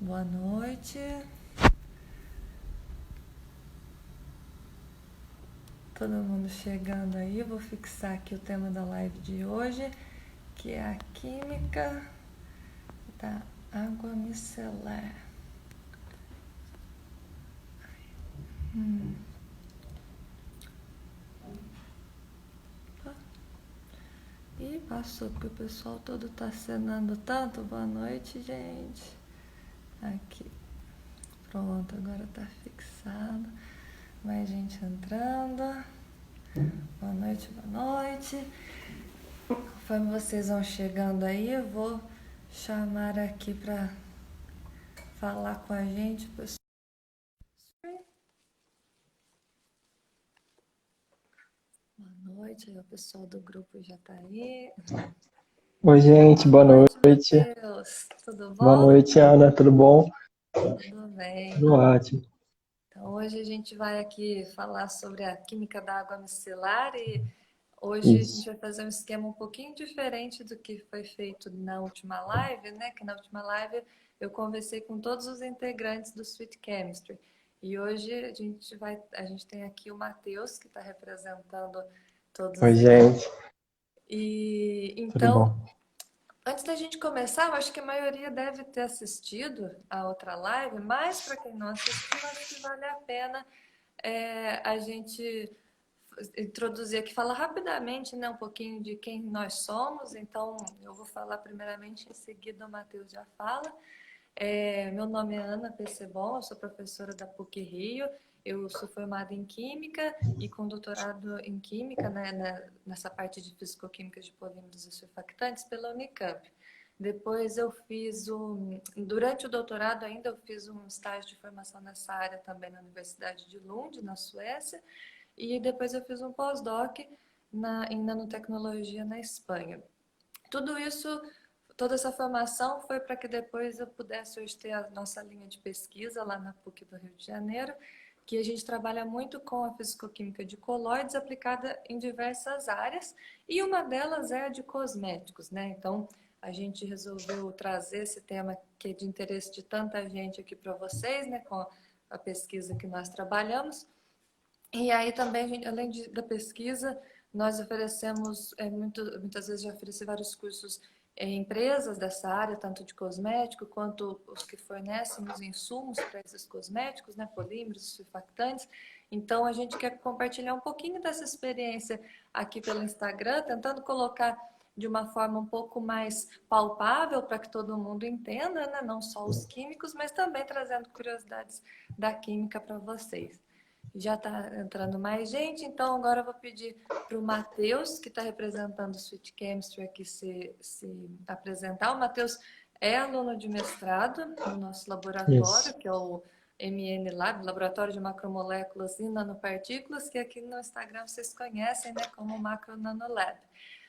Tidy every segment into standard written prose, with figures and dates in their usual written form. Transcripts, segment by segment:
Boa noite. Todo mundo chegando aí. Vou fixar aqui o tema da live de hoje, que é a química da água micelar. Ih, passou porque o pessoal todo tá acenando tanto. Boa noite, gente. Aqui. Pronto, agora tá fixado. Mais gente entrando. Boa noite, boa noite. Conforme vocês vão chegando aí, eu vou chamar aqui para falar com a gente, pessoal. Boa noite, aí o pessoal do grupo já tá aí. Oi, gente, boa Boa noite, noite. Matheus. Tudo Boa bom? noite, Ana, tudo bom? Tudo bem. Tudo ótimo. Então, hoje a gente vai aqui falar sobre a química da água micelar e hoje a gente Isso. vai fazer um esquema um pouquinho diferente do que foi feito na última live, né? Que na última live eu conversei com todos os integrantes do Sweet Chemistry. E hoje a gente tem aqui o Matheus, que está representando Oi, todos eles. gente, E tudo então, bom? antes da gente começar, eu acho que a maioria deve ter assistido a outra live, mas para quem não assistiu, acho que vale a pena a gente introduzir aqui, falar rapidamente, né, um pouquinho de quem nós somos. Então, eu vou falar primeiramente, em seguida o Matheus já fala. Meu nome é Ana Percebon, eu sou professora da PUC Rio. Eu sou formada em Química e com doutorado em Química, né, nessa parte de Fisicoquímica de polímeros e surfactantes pela Unicamp. Depois durante o doutorado ainda eu fiz um estágio de formação nessa área também na Universidade de Lund, na Suécia. E depois eu fiz um pós-doc em nanotecnologia na Espanha. Tudo isso, toda essa formação foi para que depois eu pudesse hoje ter a nossa linha de pesquisa lá na PUC do Rio de Janeiro, que a gente trabalha muito com a fisicoquímica de colóides aplicada em diversas áreas, e uma delas é a de cosméticos, né? Então, a gente resolveu trazer esse tema que é de interesse de tanta gente aqui para vocês, né, com a pesquisa que nós trabalhamos. E aí também, além da pesquisa, nós oferecemos, muitas vezes já ofereci vários cursos em empresas dessa área, tanto de cosmético quanto os que fornecem os insumos para esses cosméticos, né, polímeros, surfactantes. Então, a gente quer compartilhar um pouquinho dessa experiência aqui pelo Instagram, tentando colocar de uma forma um pouco mais palpável para que todo mundo entenda, né, não só os químicos, mas também trazendo curiosidades da química para vocês. Já está entrando mais gente, então agora eu vou pedir para o Matheus, que está representando o Sweet Chemistry aqui, se apresentar. O Matheus é aluno de mestrado no nosso laboratório, Isso. que é o MN Lab, Laboratório de Macromoléculas e Nanopartículas, que aqui no Instagram vocês conhecem, né, como Macro Nanolab.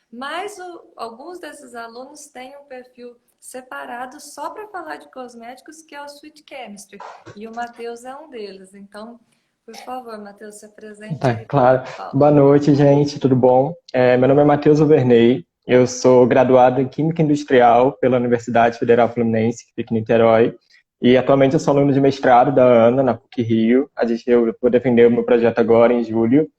Mas alguns desses alunos têm um perfil separado só para falar de cosméticos, que é o Sweet Chemistry, e o Matheus é um deles. Então, por favor, Matheus, se apresente Tá, aí para o claro. pessoal. Boa noite, gente, tudo bom? Meu nome é Matheus Overney, eu sou graduado em Química Industrial pela Universidade Federal Fluminense, que fica em Niterói, e atualmente eu sou aluno de mestrado da Ana, na PUC Rio. Eu vou defender o meu projeto agora, em julho,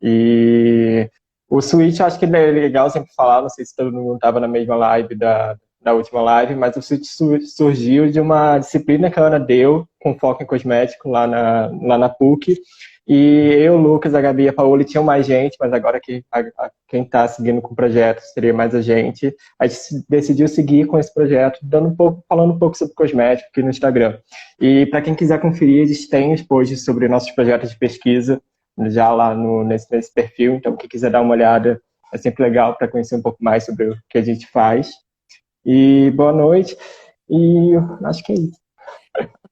e o Switch, acho que é legal sempre falar, não sei se todo mundo estava na mesma live da última live, mas o Switch surgiu de uma disciplina que a Ana deu, com foco em cosmético, lá na PUC, e eu, o Lucas, a Gabi e a Paola tinham mais gente, mas agora quem está seguindo com o projeto seria mais a gente decidiu seguir com esse projeto, falando um pouco sobre cosmético aqui no Instagram. E para quem quiser conferir, existem os posts sobre nossos projetos de pesquisa, já lá nesse perfil, então quem quiser dar uma olhada é sempre legal para conhecer um pouco mais sobre o que a gente faz. E boa noite, e acho que é isso.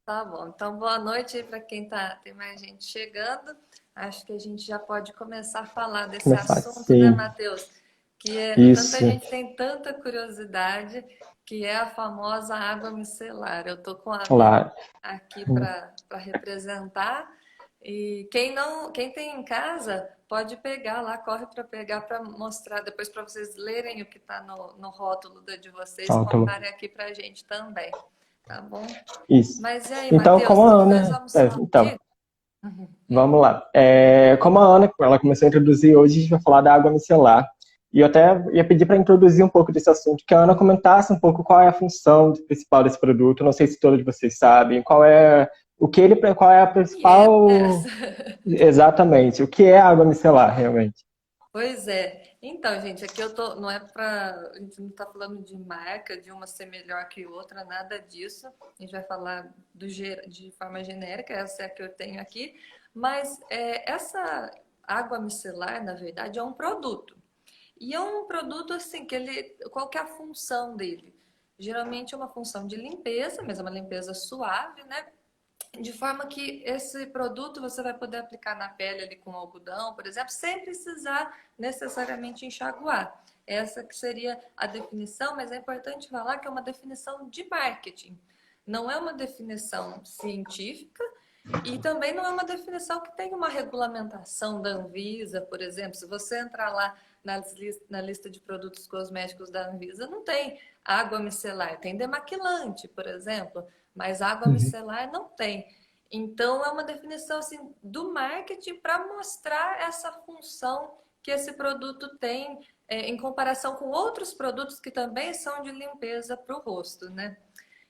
Tá bom. Então, boa noite aí para quem tá, tem mais gente chegando. Acho que a gente já pode começar a falar desse Começar assunto, né, assim, Matheus? Que é tanta isso, gente tem tanta curiosidade, que é a famosa água micelar. Eu tô com a minha lá, aqui para representar. E quem tem em casa, pode pegar lá, corre para pegar para mostrar depois para vocês lerem o que está no rótulo de vocês, rótulo. contarem aqui para a gente também. Tá bom. Isso. Mas e aí, Então, Matheus, como a nós Ana. vamos falar Então, de... Uhum. vamos lá. Como a Ana ela começou a introduzir hoje, a gente vai falar da água micelar. E eu até ia pedir para introduzir um pouco desse assunto, que a Ana comentasse um pouco qual é a função principal desse produto. Não sei se todos vocês sabem qual é a E é principal. essa. Exatamente, o que é a água micelar, realmente. Pois é. Então, gente, aqui eu tô, não é pra, a gente não tá falando de marca, de uma ser melhor que outra, nada disso. A gente vai falar de forma genérica, essa é a que eu tenho aqui. Mas essa água micelar, na verdade, é um produto. E é um produto assim que qual que é a função dele? Geralmente é uma função de limpeza, mas é uma limpeza suave, né? De forma que esse produto você vai poder aplicar na pele ali com algodão, por exemplo, sem precisar necessariamente enxaguar. Essa que seria a definição, mas é importante falar que é uma definição de marketing. Não é uma definição científica e também não é uma definição que tem uma regulamentação da Anvisa, por exemplo. Se você entrar lá na lista de produtos cosméticos da Anvisa, não tem água micelar, tem demaquilante, por exemplo, mas água Uhum. micelar não tem. Então, é uma definição assim, do marketing para mostrar essa função que esse produto tem em comparação com outros produtos que também são de limpeza para o rosto, né?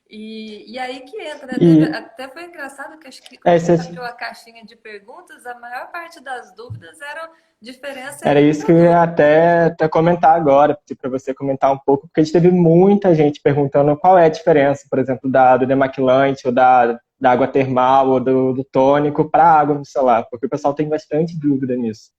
E aí que entra, né? E Até foi engraçado que acho que quando é, a gente esse- abriu a caixinha de perguntas, a maior parte das dúvidas eram diferença Era entre isso que eu ia produtos. até comentar agora, pedir para você comentar um pouco, porque a gente teve muita gente perguntando qual é a diferença, por exemplo, do demaquilante, ou da água termal, ou do tônico para a água micelar, porque o pessoal tem bastante dúvida nisso.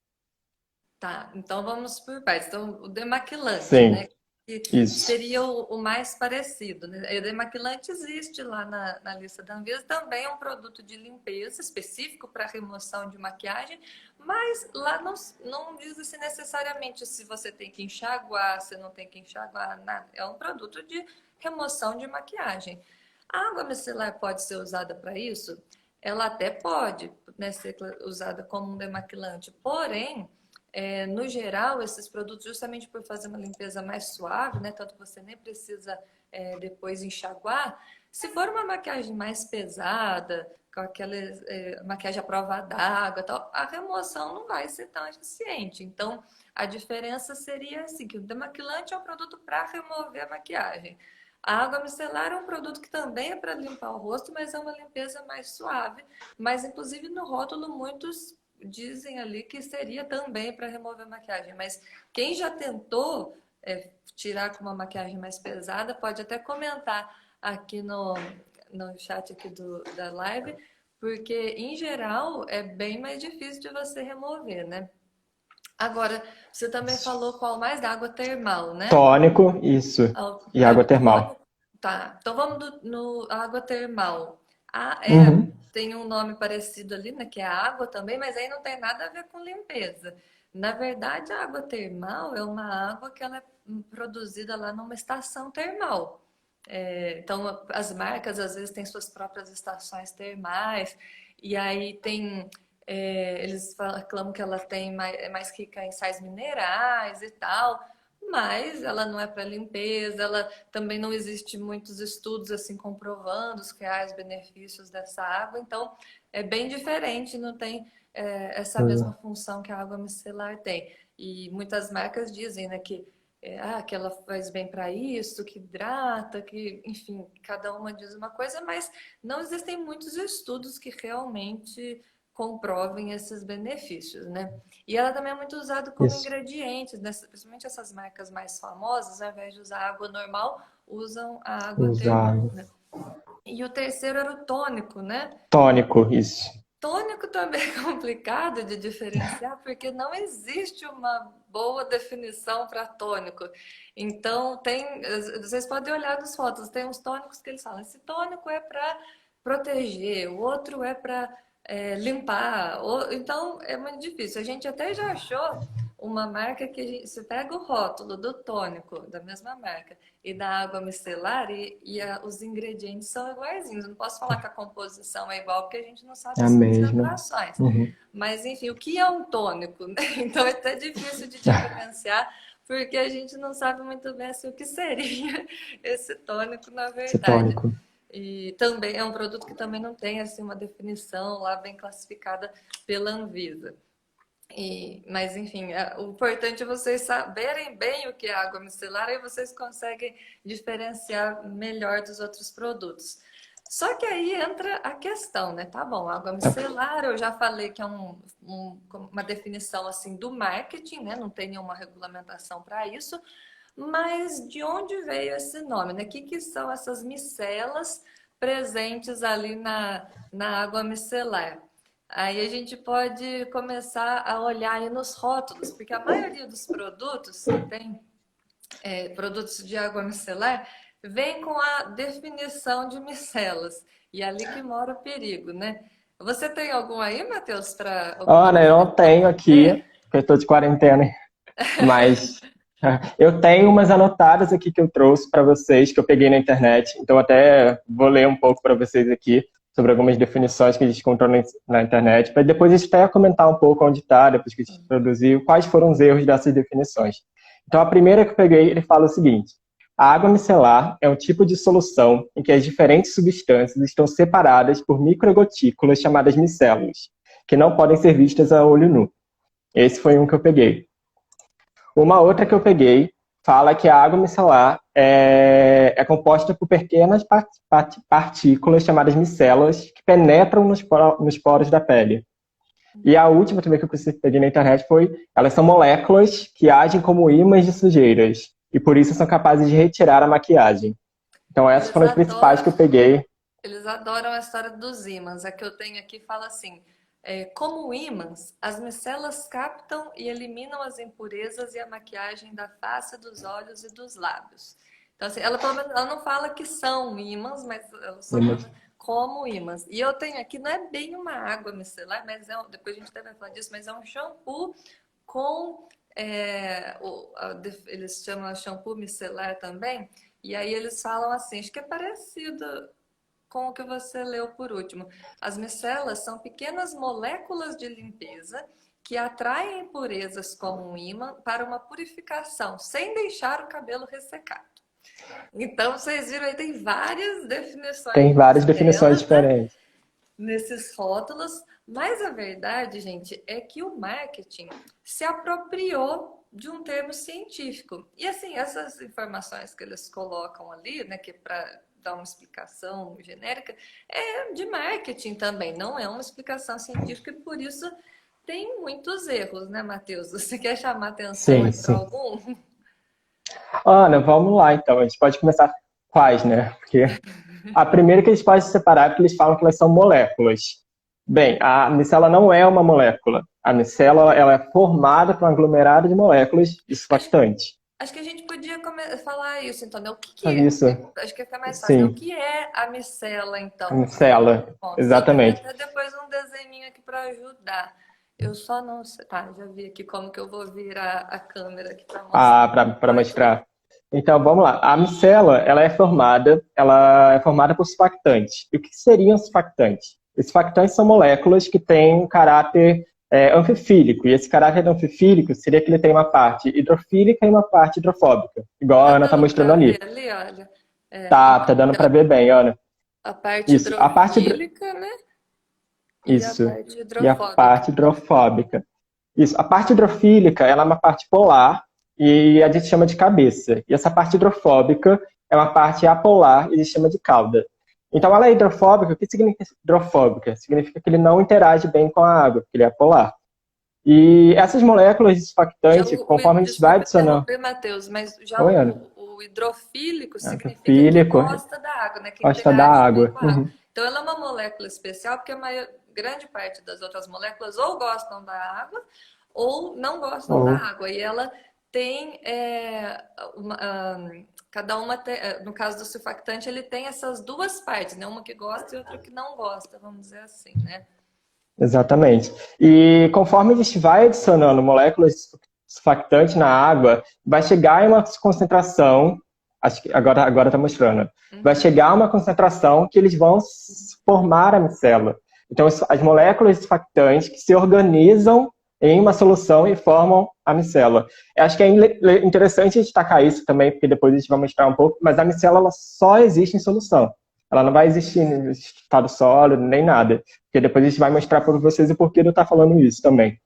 Tá, então vamos por partes. Então, o demaquilante, Sim, né? Que isso. seria o mais parecido, né? O demaquilante existe lá na lista da Anvisa, também é um produto de limpeza específico para remoção de maquiagem, mas lá não diz assim, necessariamente se você tem que enxaguar, se não tem que enxaguar, nada. É um produto de remoção de maquiagem. A água micelar pode ser usada para isso? Ela até pode, né, ser usada como um demaquilante, porém no geral, esses produtos, justamente por fazer uma limpeza mais suave, né? Tanto que você nem precisa depois enxaguar. Se for uma maquiagem mais pesada, com aquela maquiagem à prova d'água, tal, a remoção não vai ser tão eficiente. Então, a diferença seria assim, que o demaquilante é um produto para remover a maquiagem. A água micelar é um produto que também é para limpar o rosto, mas é uma limpeza mais suave. Mas, inclusive, no rótulo, muitos dizem ali que seria também para remover maquiagem, mas quem já tentou tirar com uma maquiagem mais pesada pode até comentar aqui no chat aqui da live, porque em geral é bem mais difícil de você remover, né? Agora, você também falou qual mais da água termal, né? Tônico, isso. E É água o termal. tônico. Tá, então vamos no água termal. Uhum. Tem um nome parecido ali, né? Que é água também, mas aí não tem nada a ver com limpeza. Na verdade, a água termal é uma água que ela é produzida lá numa estação termal. Então, as marcas às vezes têm suas próprias estações termais, e aí eles reclamam que ela é mais rica em sais minerais e tal, mas ela não é para limpeza, ela também não existe muitos estudos assim comprovando os reais benefícios dessa água, então é bem diferente, não tem essa mesma função que a água micelar tem. E muitas marcas dizem, né, que ela faz bem para isso, que hidrata, que, enfim, cada uma diz uma coisa, mas não existem muitos estudos que realmente comprovem esses benefícios, né? E ela também é muito usada como Isso. ingrediente, né? Principalmente essas marcas mais famosas, ao invés de usar água normal, usam a água termal, Usar. né? E o terceiro era o tônico, né? Tônico, isso. Tônico também é complicado de diferenciar, porque não existe uma boa definição para tônico. Então, vocês podem olhar nas fotos, tem uns tônicos que eles falam, esse tônico é para proteger, o outro é para limpar. Então, é muito difícil. A gente até já achou uma marca que você pega o rótulo do tônico, da mesma marca, e da água micelar, os ingredientes são iguaizinhos. Eu não posso falar que a composição é igual, porque a gente não É sabe a as mesma. concentrações. Uhum. Mas, enfim, o que é um tônico, né? Então é até difícil de diferenciar, porque a gente não sabe muito bem assim, o que seria esse tônico na Esse verdade. tônico. E também é um produto que também não tem assim, uma definição lá bem classificada pela Anvisa. Mas, enfim, o importante é vocês saberem bem o que é água micelar e vocês conseguem diferenciar melhor dos outros produtos. Só que aí entra a questão, né? Tá bom, água micelar, eu já falei que é uma definição assim do marketing, né? Não tem nenhuma regulamentação para isso. Mas de onde veio esse nome, né? O que são essas micelas presentes ali na água micelar? Aí a gente pode começar a olhar aí nos rótulos, porque a maioria dos produtos que tem produtos de água micelar vem com a definição de micelas. E é ali que mora o perigo, né? Você tem algum aí, Matheus, para... Olha, eu não tenho aqui, porque eu estou de quarentena, mas eu tenho umas anotadas aqui que eu trouxe para vocês, que eu peguei na internet, então até vou ler um pouco para vocês aqui sobre algumas definições que a gente encontrou na internet, para depois a gente até comentar um pouco onde está, depois que a gente produziu, quais foram os erros dessas definições. Então a primeira que eu peguei, ele fala o seguinte: a água micelar é um tipo de solução em que as diferentes substâncias estão separadas por microgotículas chamadas micelas, que não podem ser vistas a olho nu. Esse foi um que eu peguei. Uma outra que eu peguei fala que a água micelar é composta por pequenas partículas chamadas micelas que penetram nos poros da pele. E a última também que eu peguei na internet foi: elas são moléculas que agem como ímãs de sujeiras e por isso são capazes de retirar a maquiagem. Então essas foram as principais que eu peguei. Eles adoram a história dos ímãs. A que eu tenho aqui fala assim: como ímãs, as micelas captam e eliminam as impurezas e a maquiagem da face, dos olhos e dos lábios. Então, assim, ela não fala que são ímãs, mas ela só fala como ímãs. E eu tenho aqui, não é bem uma água micelar, mas depois a gente deve falar disso, mas é um shampoo com... eles chamam de shampoo micelar também. E aí eles falam assim, acho que é parecido com o que você leu por último. As micelas são pequenas moléculas de limpeza que atraem impurezas como um ímã para uma purificação, sem deixar o cabelo ressecado. Então, vocês viram aí, tem várias definições. Tem várias definições diferentes nesses rótulos, mas a verdade, gente, é que o marketing se apropriou de um termo científico. E assim, essas informações que eles colocam ali, né, que para dar uma explicação genérica, é de marketing também, não é uma explicação científica, e por isso tem muitos erros, né, Matheus? Você quer chamar atenção para algum? Ana, vamos lá então. A gente pode começar quais, né? Porque a primeira que a gente pode separar é porque eles falam que elas são moléculas. Bem, a micela não é uma molécula. A micela, ela é formada por um aglomerado de moléculas de surfactante. Acho que a gente podia falar isso, então, né? O que é? Isso. Acho que fica mais fácil. Sim. O que é a micela, então? A micela, exatamente. Até depois um desenho aqui para ajudar. Eu só não sei. Tá, já vi aqui como que eu vou virar a câmera aqui para mostrar. Para mostrar. Então, vamos lá. A micela, ela é formada por surfactantes. E o que seriam surfactantes? Os surfactantes são moléculas que têm um caráter anfifílico. E esse caráter anfifílico seria que ele tem uma parte hidrofílica e uma parte hidrofóbica. Igual a Ana está mostrando ali. Olha. Tá dando para ver bem, Ana. A parte hidrofílica, né? Isso. E a parte hidrofóbica. Isso. A parte hidrofílica, ela é uma parte polar e a gente chama de cabeça. E essa parte hidrofóbica é uma parte apolar e a gente chama de cauda. Então, ela é hidrofóbica. O que significa hidrofóbica? Significa que ele não interage bem com a água, porque ele é apolar. E essas moléculas de surfactante, conforme a gente vai adicionando... Matheus, mas já o hidrofílico significa que gosta da água, né? Que gosta da água. Então, ela é uma molécula especial, porque a grande parte das outras moléculas ou gostam da água ou não gostam da água. E ela tem... cada uma, no caso do surfactante, ele tem essas duas partes, né? Uma que gosta e outra que não gosta, vamos dizer assim, né? Exatamente. E conforme a gente vai adicionando moléculas de surfactante na água, vai chegar em uma concentração, acho que agora está mostrando, vai chegar a uma concentração que eles vão formar a micela. Então, as moléculas de surfactantes que se organizam em uma solução e formam a micela. Eu acho que é interessante destacar isso também, porque depois a gente vai mostrar um pouco, mas a micela ela só existe em solução. ela não vai existir em estado sólido, nem nada. Porque depois a gente vai mostrar para vocês o porquê de eu estar falando isso também.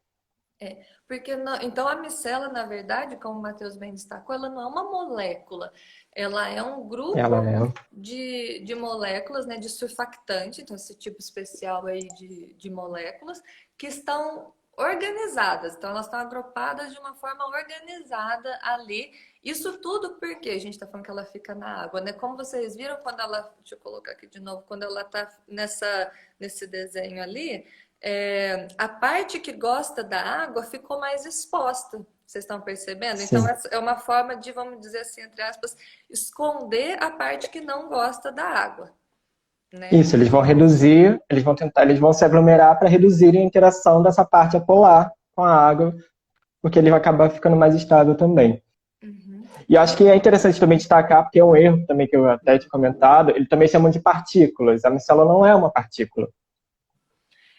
Porque então a micela, na verdade, como o Matheus bem destacou, ela não é uma molécula, ela é um Ela grupo é. de moléculas, né, de surfactante, então esse tipo especial aí de moléculas que estão organizadas, então elas estão agrupadas de uma forma organizada ali. Isso tudo porque a gente está falando que ela fica na água, né? Como vocês viram quando ela, deixa eu colocar aqui de novo, quando ela está nesse desenho ali, a parte que gosta da água ficou mais exposta. Vocês estão percebendo? Então, Sim. essa é uma forma de, vamos dizer assim, entre aspas, esconder a parte que não gosta da água, né? Isso, eles vão reduzir, eles vão tentar, eles vão se aglomerar para reduzir a interação dessa parte apolar com a água, porque ele vai acabar ficando mais estável também. Uhum. E acho que é interessante também destacar, porque é um erro também que eu até tinha comentado, ele também chama de partículas. A micela não é uma partícula.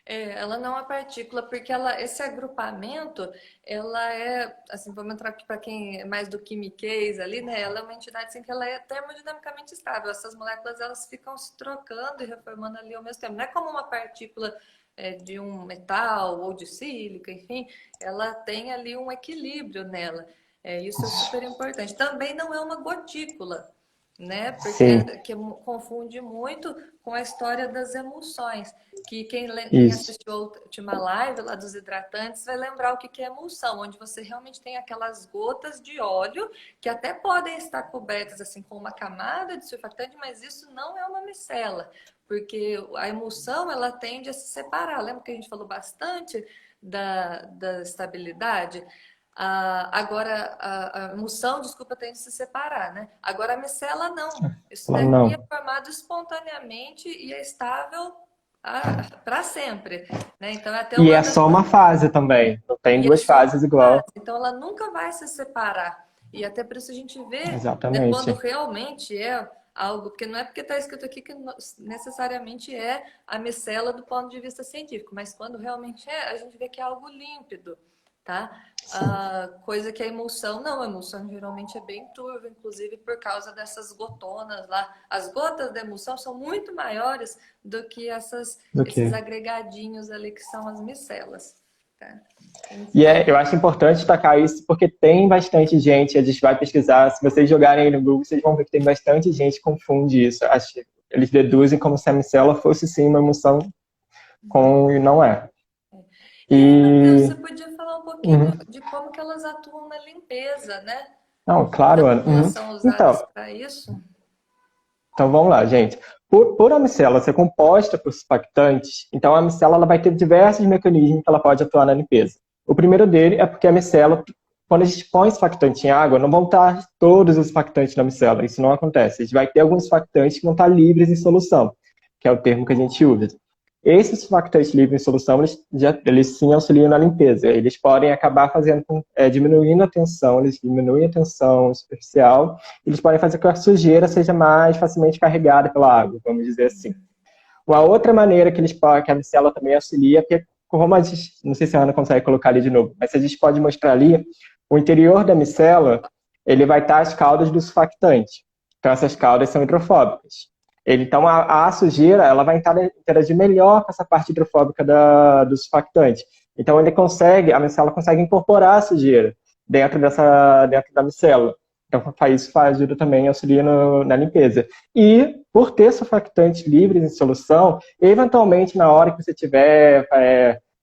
Ela não é partícula, porque esse agrupamento, ela é, assim, vamos entrar aqui para quem é mais do quimiquês ali, né? Ela é uma entidade assim, que ela é termodinamicamente estável. Essas moléculas, elas ficam se trocando e reformando ali ao mesmo tempo. Não é como uma partícula de um metal ou de sílica, enfim, ela tem ali um equilíbrio nela. Isso é super importante. Também não é uma gotícula, né? Porque Sim, confunde muito com a história das emulsões. Que quem isso. assistiu a última live lá dos hidratantes vai lembrar o que é emulsão, onde você realmente tem aquelas gotas de óleo que até podem estar cobertas assim com uma camada de surfactante, mas isso não é uma micela, porque a emulsão ela tende a se separar. Lembra que a gente falou bastante da estabilidade? Agora, a emulsão, desculpa, tem de se separar, né? Agora, a micela, não. Isso Ela daqui é não. formado espontaneamente e é estável para sempre, né? Então, é até E uma é das... só uma fase também. Não tem E é duas só fases uma fase. igual. Então, ela nunca vai se separar. E até por isso a gente vê, né, quando Exatamente. realmente é algo... Porque não é porque está escrito aqui que necessariamente é a micela do ponto de vista científico, mas quando realmente é, a gente vê que é algo límpido, tá? Sim. Coisa que a emulsão não, a emulsão geralmente é bem turva, inclusive por causa dessas gotonas lá. As gotas da emulsão são muito maiores do que Do esses que. agregadinhos ali que são as micelas. Tá? E Enfim. eu acho importante destacar isso porque tem bastante gente, a gente vai pesquisar, se vocês jogarem aí no Google, vocês vão ver que tem bastante gente que confunde isso. Acho que eles deduzem como se a micela fosse sim uma emulsão com e não é. E aí, Matheus, você E podia falar um pouquinho uhum. de como que elas atuam na limpeza, né? Não, Já claro, Ana. que elas Uhum. são usadas Então, para isso. então vamos lá, gente. Por a micela ser composta por surfactantes, então a micela ela vai ter diversos mecanismos que ela pode atuar na limpeza. O primeiro dele é porque a micela, quando a gente põe surfactante em água, não vão estar todos os surfactantes na micela, isso não acontece. A gente vai ter alguns surfactantes que vão estar livres em solução, que é o termo que a gente usa. Esses surfactantes livres em solução, eles sim auxiliam na limpeza. Eles podem acabar fazendo, diminuindo a tensão, eles diminuem a tensão superficial, eles podem fazer com que a sujeira seja mais facilmente carregada pela água, vamos dizer assim. Uma outra maneira que que a micela também auxilia, porque como a gente, não sei se a Ana consegue colocar ali de novo, mas a gente pode mostrar ali, o interior da micela, ele vai estar as caudas do surfactante. Então essas caudas são hidrofóbicas. Então a sujeira, ela vai interagir melhor com essa parte hidrofóbica do surfactante. Então a micela consegue incorporar a sujeira dentro da micela. Então, isso ajuda também, auxilia na limpeza. E, por ter surfactantes livres em solução, eventualmente, na hora que você estiver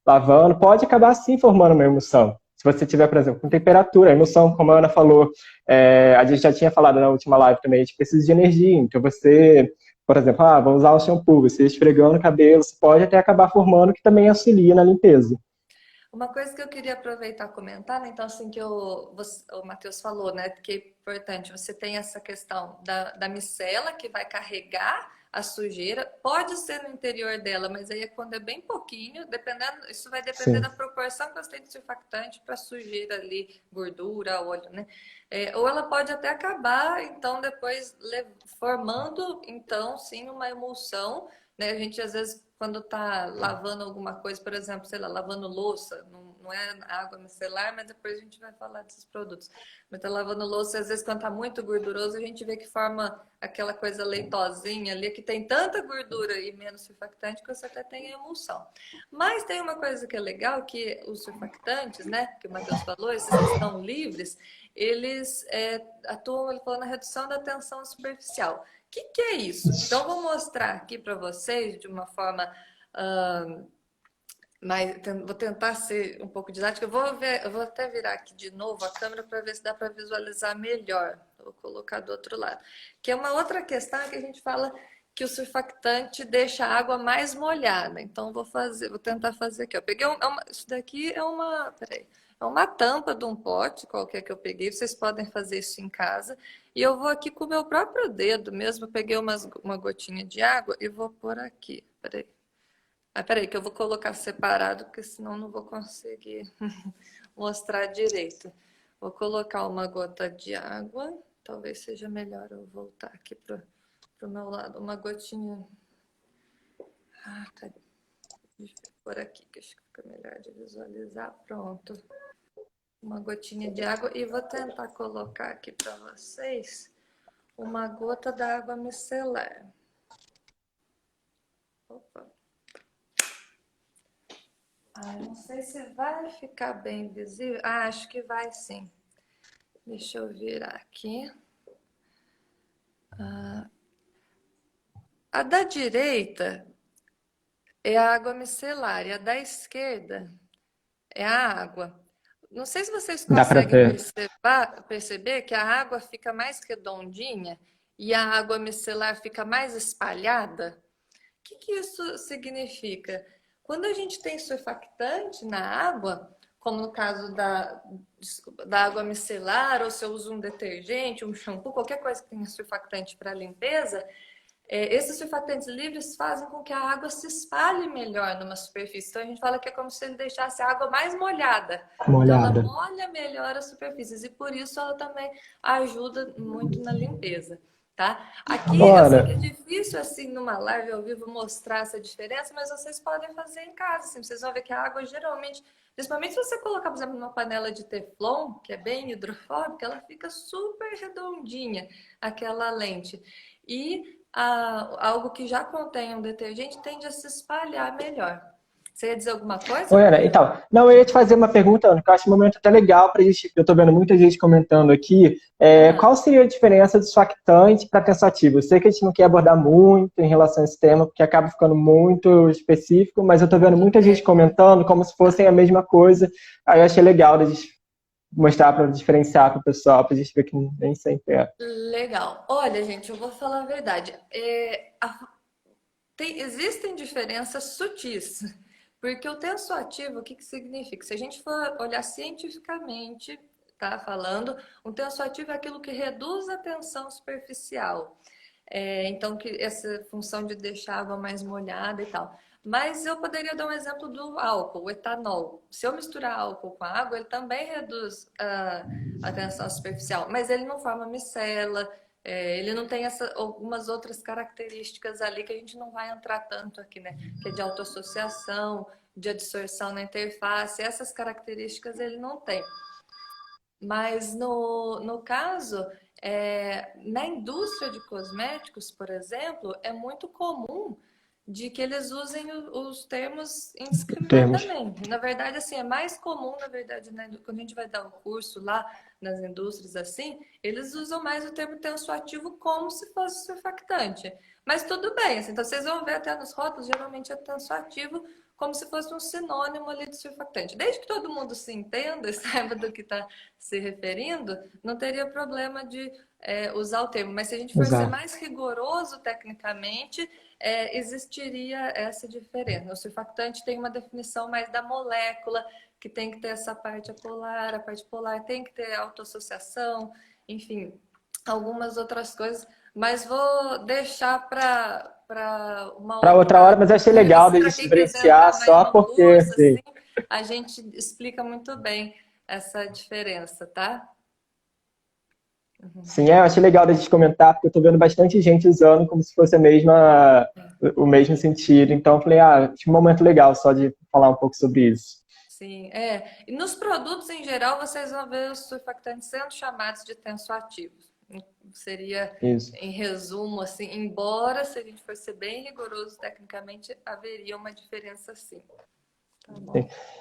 lavando, pode acabar sim formando uma emulsão. Se você tiver, por exemplo, com temperatura, a emulsão, como a Ana falou, a gente já tinha falado na última live também, a gente precisa de energia. Então, você, por exemplo, vou usar um shampoo, você esfregando o cabelo, você pode até acabar formando, que também auxilia na limpeza. Uma coisa que eu queria aproveitar e comentar, né? Então, assim, o Matheus falou, né? Que é importante, você tem essa questão da micela que vai carregar a sujeira, pode ser no interior dela, mas aí é quando é bem pouquinho, isso vai depender Sim. da proporção que você tem de surfactante para sujeira ali, gordura, óleo, né? Ou ela pode até acabar, então, depois formando, então, sim, uma emulsão, né? A gente, às vezes, quando tá lavando alguma coisa, por exemplo, sei lá, lavando louça não é água micelar, mas depois a gente vai falar desses produtos. Mas tá lavando louça, às vezes quando tá muito gorduroso, a gente vê que forma aquela coisa leitosinha ali, que tem tanta gordura e menos surfactante que você até tem emulsão. Mas tem uma coisa que é legal, que os surfactantes, né, que o Matheus falou, esses que estão livres, eles atuam, ele falou, na redução da tensão superficial. O que é isso? Então, vou mostrar aqui para vocês de uma forma vou tentar ser um pouco didática. Eu vou até virar aqui de novo a câmera para ver se dá para visualizar melhor. Vou colocar do outro lado. Que é uma outra questão que a gente fala que o surfactante deixa a água mais molhada. Então, vou tentar fazer aqui. Eu peguei isso daqui é uma tampa de um pote qualquer que eu peguei. Vocês podem fazer isso em casa. E eu vou aqui com o meu próprio dedo mesmo. Eu peguei uma gotinha de água e vou pôr aqui. Peraí, que eu vou colocar separado, porque senão não vou conseguir mostrar direito. Vou colocar uma gota de água. Talvez seja melhor eu voltar aqui para o meu lado. Uma gotinha. Tá. Deixa eu pôr aqui, que acho que fica melhor de visualizar. Pronto. Uma gotinha de água. E vou tentar colocar aqui para vocês uma gota da água micelar. Opa. Não sei se vai ficar bem visível. Acho que vai sim. Deixa eu virar aqui. A da direita é a água micelar e a da esquerda é a água. Não sei se vocês conseguem perceber que a água fica mais redondinha e a água micelar fica mais espalhada. O que isso significa? Quando a gente tem surfactante na água, como no caso da água micelar, ou se eu uso um detergente, um shampoo, qualquer coisa que tenha surfactante para limpeza, esses surfactantes livres fazem com que a água se espalhe melhor numa superfície. Então a gente fala que é como se ele deixasse a água mais molhada. Então ela molha melhor as superfícies e por isso ela também ajuda muito na limpeza. Tá? Aqui eu sei que é difícil assim numa live ao vivo mostrar essa diferença, mas vocês podem fazer em casa. Assim, vocês vão ver que a água geralmente, principalmente se você colocar, por exemplo, numa panela de teflon, que é bem hidrofóbica, ela fica super redondinha, aquela lente. E algo que já contém um detergente tende a se espalhar melhor. Você ia dizer alguma coisa? Oi, Ana. Então, não, eu ia te fazer uma pergunta, Ana, que eu acho um momento até legal para a gente. Eu estou vendo muita gente comentando aqui. Qual seria a diferença do surfactante para tensoativo? Eu sei que a gente não quer abordar muito em relação a esse tema, porque acaba ficando muito específico, mas eu estou vendo muita gente comentando como se fossem a mesma coisa. Aí eu achei legal a gente mostrar para diferenciar para o pessoal, para a gente ver que nem sempre é. Legal. Olha, gente, eu vou falar a verdade. Existem diferenças sutis. Porque o tensoativo, o que significa? Se a gente for olhar cientificamente, tá falando, um tensoativo é aquilo que reduz a tensão superficial. Então, que essa função de deixar a água mais molhada e tal. Mas eu poderia dar um exemplo do álcool, o etanol. Se eu misturar álcool com água, ele também reduz a tensão superficial, mas ele não forma micela, ele não tem algumas outras características ali que a gente não vai entrar tanto aqui, né? Que é de autoassociação, de adsorção na interface, essas características ele não tem. Mas no caso, na indústria de cosméticos, por exemplo, é muito comum de que eles usem os termos indiscriminadamente. Na verdade, assim, é mais comum, na verdade, né, quando a gente vai dar um curso lá nas indústrias assim, eles usam mais o termo tensoativo como se fosse surfactante. Mas tudo bem, assim, então vocês vão ver até nos rótulos, geralmente é tensoativo como se fosse um sinônimo ali de surfactante. Desde que todo mundo se entenda e saiba do que está se referindo, não teria problema de usar o termo. Mas se a gente for ser mais rigoroso tecnicamente, existiria essa diferença. O surfactante tem uma definição mais da molécula, que tem que ter essa parte apolar, a parte polar tem que ter autoassociação, enfim, algumas outras coisas. Mas vou deixar para outra hora, mas eu achei legal de diferenciar só porque curso, assim, a gente explica muito bem essa diferença, tá? Sim, eu achei legal da gente comentar, porque eu estou vendo bastante gente usando como se fosse o mesmo sentido. Então, eu falei, acho um momento legal só de falar um pouco sobre isso. Sim, é. E nos produtos em geral, vocês vão ver os surfactantes sendo chamados de tensoativos. Seria, Isso. em resumo, assim, embora se a gente for ser bem rigoroso tecnicamente, haveria uma diferença sim. Tá bom?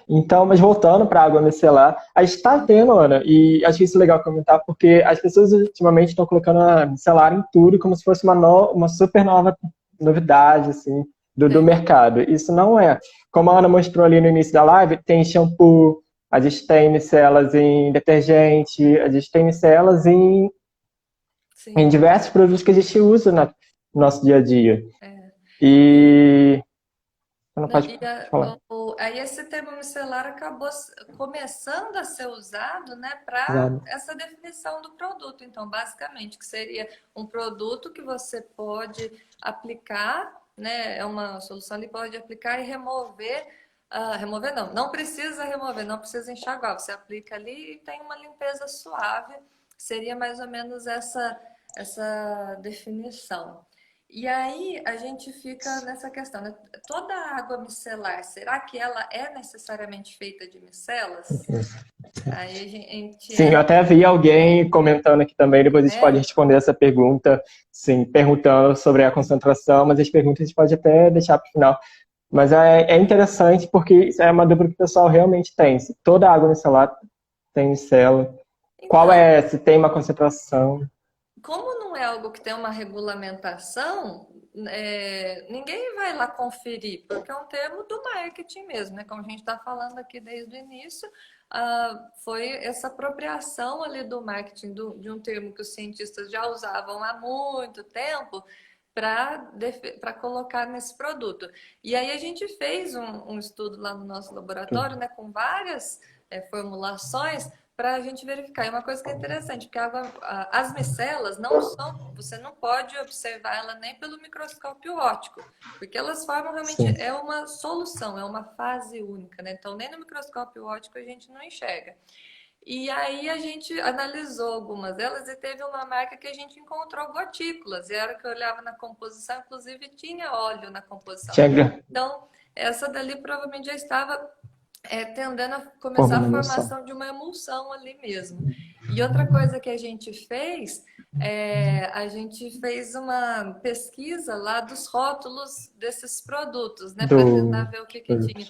Então, mas voltando para a água micelar, a gente está tendo, Ana, e acho isso legal comentar, porque as pessoas ultimamente estão colocando a micelar em tudo como se fosse uma super nova novidade, assim, do É, mercado. Isso não é. Como a Ana mostrou ali no início da live, tem shampoo, a gente tem micelas em detergente, a gente tem micelas em sim. diversos produtos que a gente usa no nosso dia a dia. É. E, E... Não não, pode e falar. aí esse termo micelar acabou começando a ser usado, né, para Exato. essa definição do produto. Então, basicamente, que seria um produto que você pode aplicar, né, é uma solução que pode aplicar e remover. Remover não, não precisa remover, não precisa enxaguar. Você aplica ali e tem uma limpeza suave. Seria mais ou menos essa definição. E aí a gente fica nessa questão, né? Toda a água micelar, será que ela é necessariamente feita de micelas? Aí a gente Sim, eu entra, até vi alguém comentando aqui também, depois a gente pode né? responder essa pergunta, sim, perguntando sobre a concentração, mas as perguntas a gente pode até deixar para o final. Mas é interessante porque isso é uma dúvida que o pessoal realmente tem. Se toda água micelar tem micela, qual Então, é, se tem uma concentração. como não é algo que tem uma regulamentação, ninguém vai lá conferir, porque é um termo do marketing mesmo, né? Como a gente está falando aqui desde o início, foi essa apropriação ali do marketing de um termo que os cientistas já usavam há muito tempo para colocar nesse produto. E aí a gente fez um estudo lá no nosso laboratório, né, com várias formulações para a gente verificar. E uma coisa que é interessante, porque as micelas não são, você não pode observar ela nem pelo microscópio óptico, porque elas formam realmente, Sim. é uma solução, é uma fase única, né? Então nem no microscópio óptico a gente não enxerga. E aí a gente analisou algumas delas e teve uma marca que a gente encontrou gotículas. E a hora que eu olhava na composição, inclusive tinha óleo na composição. Chega Então, essa dali provavelmente já estava tendendo a começar a formando emulsão. formação de uma emulsão ali mesmo. E outra coisa que a gente fez, a gente fez uma pesquisa lá dos rótulos desses produtos, né, para tentar Do ver o que que tinha.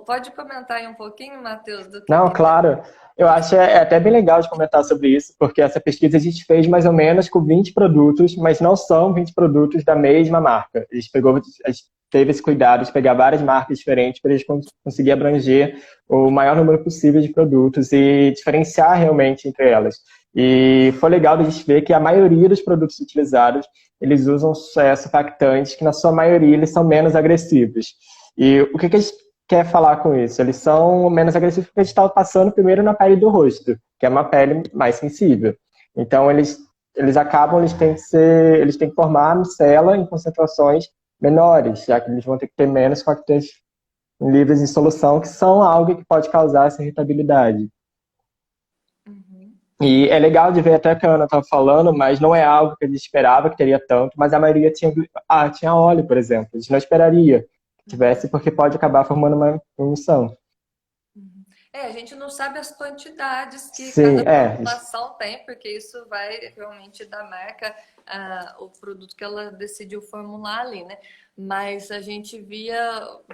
Pode comentar aí um pouquinho, Matheus, do Não, que é claro. Eu isso? acho até bem legal de comentar sobre isso, porque essa pesquisa a gente fez mais ou menos com 20 produtos, mas não são 20 produtos da mesma marca. A gente teve esse cuidado de pegar várias marcas diferentes para a gente conseguir abranger o maior número possível de produtos e diferenciar realmente entre elas. E foi legal a gente ver que a maioria dos produtos utilizados, eles usam surfactantes que, na sua maioria, eles são menos agressivos. E o que a gente quer falar com isso? Eles são menos agressivos porque a gente está passando primeiro na pele do rosto, que é uma pele mais sensível. Então, eles têm que formar a micela em concentrações menores, já que eles vão ter que ter menos coquetéis livres em solução, que são algo que pode causar essa irritabilidade. Uhum. E é legal de ver até o que a Ana estava falando, mas não é algo que a gente esperava que teria tanto, mas a maioria tinha óleo, por exemplo. A gente não esperaria que tivesse, porque pode acabar formando uma emulsão. Uhum. A gente não sabe as quantidades que Sim, cada formulação tem, porque isso vai realmente da marca, o produto que ela decidiu formular ali, né? Mas a gente via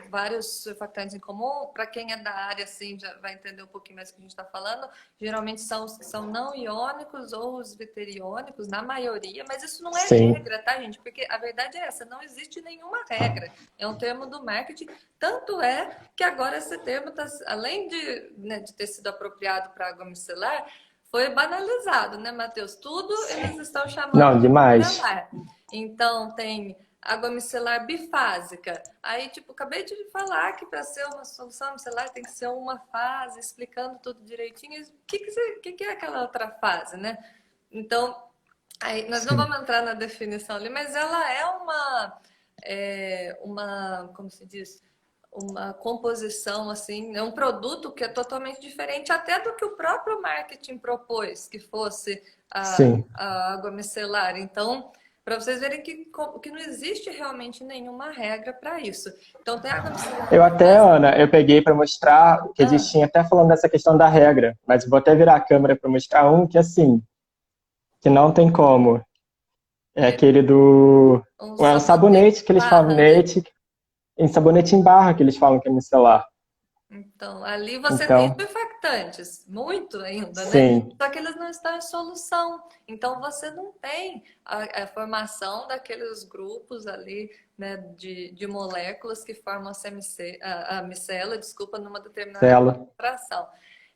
vários surfactantes em comum. Para quem é da área, assim, já vai entender um pouquinho mais do que a gente está falando. Geralmente são os que são não iônicos ou os viteriônicos, na maioria, mas isso não é sim, regra, tá, gente? Porque a verdade é essa, não existe nenhuma regra. É um termo do marketing, tanto é que agora esse termo, além de ter sido apropriado para água micelar, foi banalizado, né, Matheus? Tudo eles estão chamando não, de demais. micelar. Então, tem água micelar bifásica. Aí, tipo, acabei de falar que para ser uma solução micelar tem que ser uma fase, explicando tudo direitinho. O que é aquela outra fase, né? Então, aí, nós não Sim, vamos entrar na definição ali, mas ela como se diz? Uma composição assim, é um produto que é totalmente diferente até do que o próprio marketing propôs que fosse a, sim. a água micelar. Então, para vocês verem que não existe realmente nenhuma regra para isso. Então, tem água micelar Eu que até, faz... Ana, eu peguei para mostrar que eles Ah, tinham até falando dessa questão da regra, mas vou até virar a câmera para mostrar um que assim, que não tem como. É é aquele do um é um sabonete sabonete que eles falam barra, né? sabonete, em sabonete em barra que eles falam que é micelar. Então, ali você tem Então, surfactantes, muito ainda, né? sim, Só que eles não estão em solução. Então, você não tem a formação daqueles grupos ali, né, de moléculas que formam a micela, desculpa, numa determinada Cela, concentração.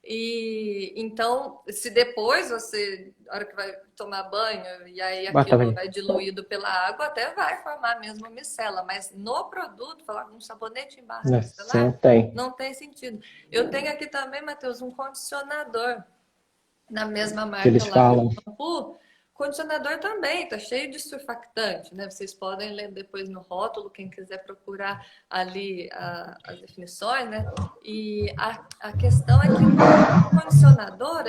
E então, se depois você, na hora que vai tomar banho, e aí bota aquilo bem. vai diluído pela água, até vai formar mesmo a micela, mas no produto, falar um sabonete em barra Sim, não micelar, tem. não tem sentido. Eu tenho aqui também, Matheus, um condicionador na mesma Que marca eles lá do falam. shampoo. Condicionador também, tá cheio de surfactante, né? Vocês podem ler depois no rótulo, quem quiser procurar ali as definições, né? E a questão é que no condicionador,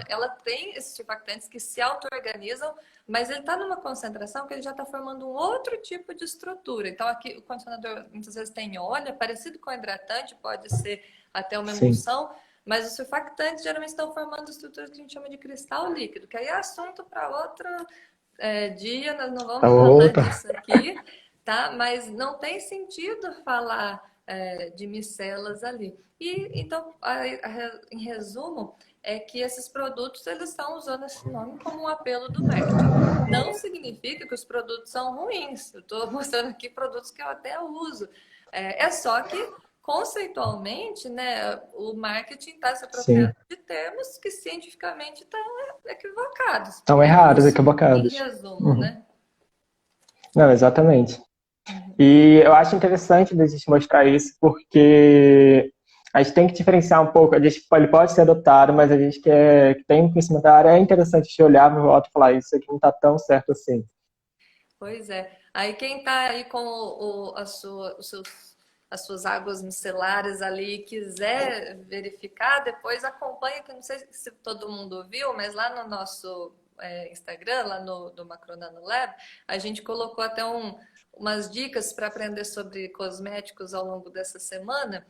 ela tem esses surfactantes que se auto-organizam, mas ele está numa concentração que ele já está formando um outro tipo de estrutura. Então, aqui o condicionador muitas vezes tem óleo, é parecido com hidratante, pode ser até uma Sim. emulsão, mas os surfactantes geralmente estão formando estruturas que a gente chama de cristal líquido, que aí é assunto para outro dia, nós não A vamos falar outra. disso aqui, tá? Mas não tem sentido falar de micelas ali. E então, em resumo, é que esses produtos eles estão usando esse nome como um apelo do marketing. Não significa que os produtos são ruins. Eu estou mostrando aqui produtos que eu até uso. É só que conceitualmente, né, o marketing está se apropriando Sim. de termos que cientificamente estão equivocados. Estão É errados, isso, em equivocados. resumo, Uhum. né? Não, exatamente. Uhum. E eu acho interessante a gente mostrar isso porque a gente tem que diferenciar um pouco. Ele pode ser adotado, mas a gente que tem um conhecimento da área, é interessante a gente olhar para o rótulo e falar isso aqui não está tão certo assim. Pois é. Aí quem está aí com as suas águas micelares ali e quiser verificar, depois acompanha, que não sei se todo mundo viu, mas lá no nosso Instagram, lá no do Macronano Lab, a gente colocou até umas dicas para aprender sobre cosméticos ao longo dessa semana.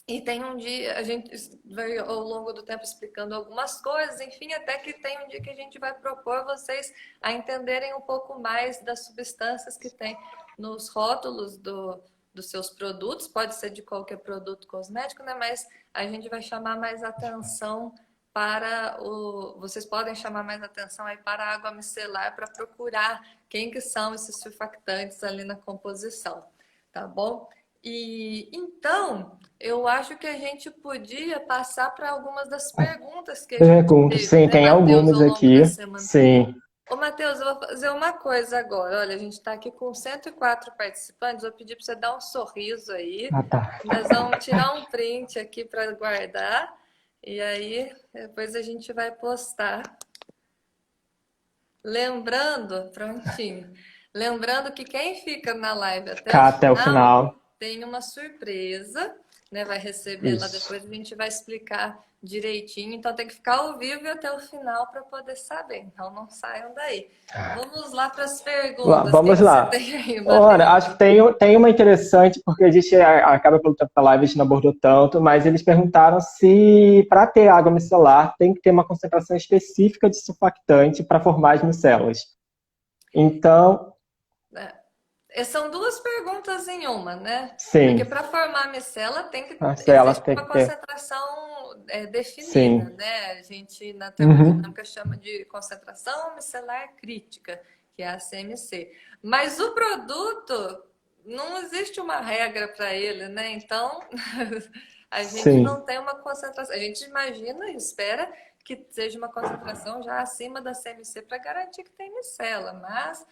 E tem um dia, a gente vai ao longo do tempo explicando algumas coisas, enfim, até que tem um dia que a gente vai propor vocês a entenderem um pouco mais das substâncias que tem nos rótulos dos seus produtos, pode ser de qualquer produto cosmético, né? Mas a gente vai chamar mais atenção vocês podem chamar mais atenção aí para a água micelar para procurar quem que são esses surfactantes ali na composição, tá bom? E então, eu acho que a gente podia passar para algumas das perguntas que a gente Perguntas, teve, sim, né, tem Matheus, algumas ao longo da aqui. semana. Sim. Ô, Matheus, eu vou fazer uma coisa agora. Olha, a gente está aqui com 104 participantes. Vou pedir para você dar um sorriso aí. Ah, tá. Nós vamos tirar um print aqui para guardar. E aí, depois a gente vai postar. Lembrando, prontinho. Lembrando que quem fica na live até o Ficar até o final final. tem uma surpresa, né? Vai receber lá Isso. depois, a gente vai explicar direitinho. Então tem que ficar ao vivo e até o final para poder saber. Então não saiam daí. Vamos lá para as perguntas. O que Vamos que você lá. tem aí, Ora, Matheus? acho que tem uma interessante, porque a gente acaba pelo tempo da live, a gente não abordou tanto, mas eles perguntaram se para ter água micelar tem que ter uma concentração específica de surfactante para formar as micelas. Então, São duas perguntas em uma, né? Porque sim, para formar micela tem que a célula existe tem uma que ter. concentração definida, Sim. né? A gente na Uhum. termodinâmica chama de concentração micelar crítica, que é a CMC. Mas o produto não existe uma regra para ele, né? Então a gente não Sim. tem uma concentração. A gente imagina e espera que seja uma concentração já acima da CMC para garantir que tem micela, mas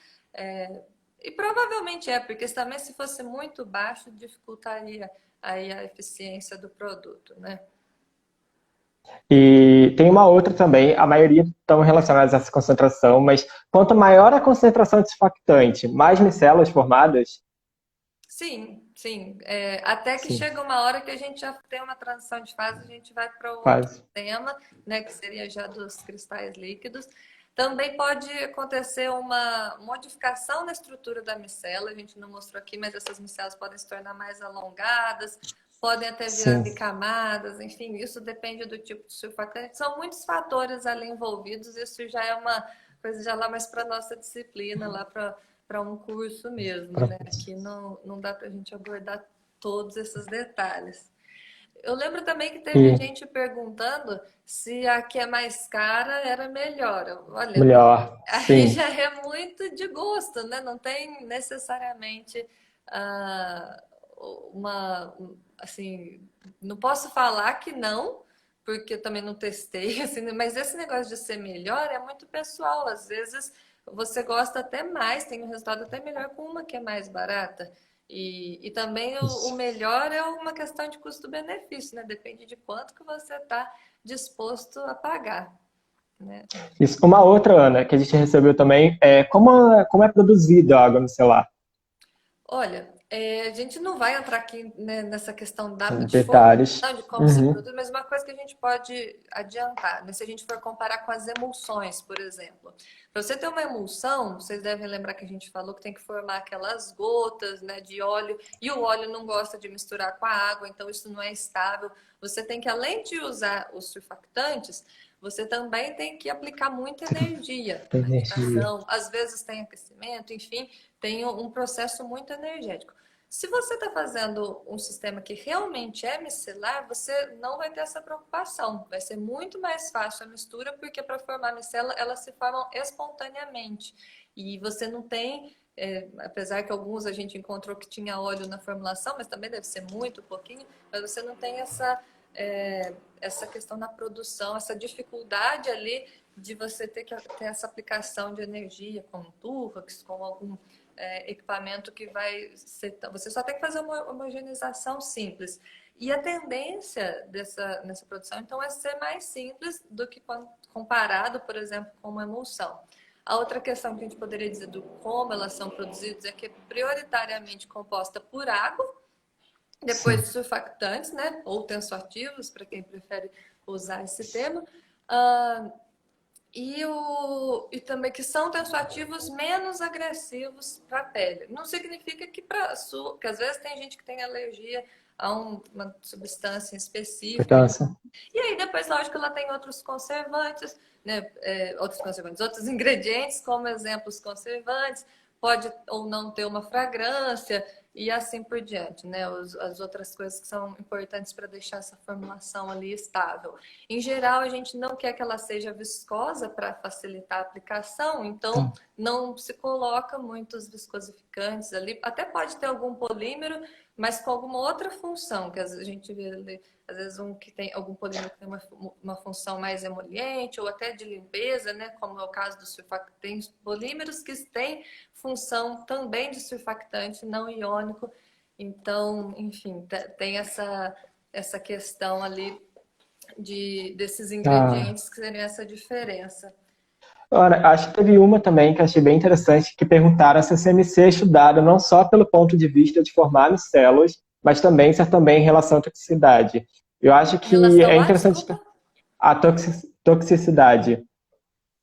e provavelmente porque também se fosse muito baixo, dificultaria aí a eficiência do produto, né? E tem uma outra também, a maioria estão relacionadas a essa concentração, mas quanto maior a concentração de surfactante, mais micelas formadas? Sim, sim. Até que Sim, chega uma hora que a gente já tem uma transição de fase, a gente vai para o outro quase. tema, né, que seria já dos cristais líquidos. Também pode acontecer uma modificação na estrutura da micela, a gente não mostrou aqui, mas essas micelas podem se tornar mais alongadas, podem até virar Sim. bicamadas, enfim, isso depende do tipo de surfactante. São muitos fatores ali envolvidos, isso já é uma coisa já lá mais para nossa disciplina, lá para um curso mesmo, né? Aqui não dá para a gente abordar todos esses detalhes. Eu lembro também que teve E gente perguntando se a que é mais cara era melhor. Olha, melhor, aí sim. já é muito de gosto, né? Não tem necessariamente ah, uma, assim, não posso falar que não, porque eu também não testei, assim, mas esse negócio de ser melhor é muito pessoal. Às vezes você gosta até mais, tem um resultado até melhor com uma que é mais barata. E também o Isso. melhor é uma questão de custo-benefício, né? Depende de quanto que você está disposto a pagar, né? Isso. Uma outra, Ana, que a gente recebeu também, é como é produzida a água micelar? Olha, a gente não vai entrar aqui, né, nessa questão de Detalhes. formulação, de como se Uhum. produz, mas uma coisa que a gente pode adiantar, né, se a gente for comparar com as emulsões, por exemplo. Para você ter uma emulsão, vocês devem lembrar que a gente falou que tem que formar aquelas gotas, né, de óleo, e o óleo não gosta de misturar com a água, então isso não é estável. Você tem que, além de usar os surfactantes, você também tem que aplicar muita energia na Energia. irrigação, às vezes tem aquecimento, enfim, tem um processo muito energético. Se você está fazendo um sistema que realmente é micelar, você não vai ter essa preocupação. Vai ser muito mais fácil a mistura, porque para formar micela, elas se formam espontaneamente. E você não tem, apesar que alguns a gente encontrou que tinha óleo na formulação, mas também deve ser muito pouquinho, mas você não tem essa questão na produção, essa dificuldade ali de você ter que ter essa aplicação de energia com turrax, com algum equipamento que vai ser. Você só tem que fazer uma homogeneização simples. E a tendência nessa produção, então, é ser mais simples do que quando comparado, por exemplo, com uma emulsão. A outra questão que a gente poderia dizer do como elas são produzidas é que é prioritariamente composta por água, depois Sim. surfactantes, né? Ou tensoativos, para quem prefere usar esse termo. Uh, e também que são tensoativos menos agressivos para a pele. Não significa que às vezes tem gente que tem alergia a uma substância específica. Importância. E aí depois, lógico, ela tem outros conservantes, né? Outros ingredientes, como exemplos conservantes, pode ou não ter uma fragrância e assim por diante, né? As outras coisas que são importantes para deixar essa formulação ali estável. Em geral, a gente não quer que ela seja viscosa para facilitar a aplicação, então não se coloca muitos viscosificantes ali. Até pode ter algum polímero, mas com alguma outra função, que a gente vê ali, às vezes um que tem algum polímero que tem uma função mais emoliente ou até de limpeza, né? Como é o caso do surfactante. Tem polímeros que têm função também de surfactante não iônico. Então, enfim, tem essa questão ali desses Ah. ingredientes que seriam essa diferença. Ora, acho que teve uma também que eu achei bem interessante, que perguntaram se a CMC é estudada não só pelo ponto de vista de formar micelas, mas também se é também em relação à toxicidade. Eu acho Em que é relação a, interessante desculpa? a toxicidade.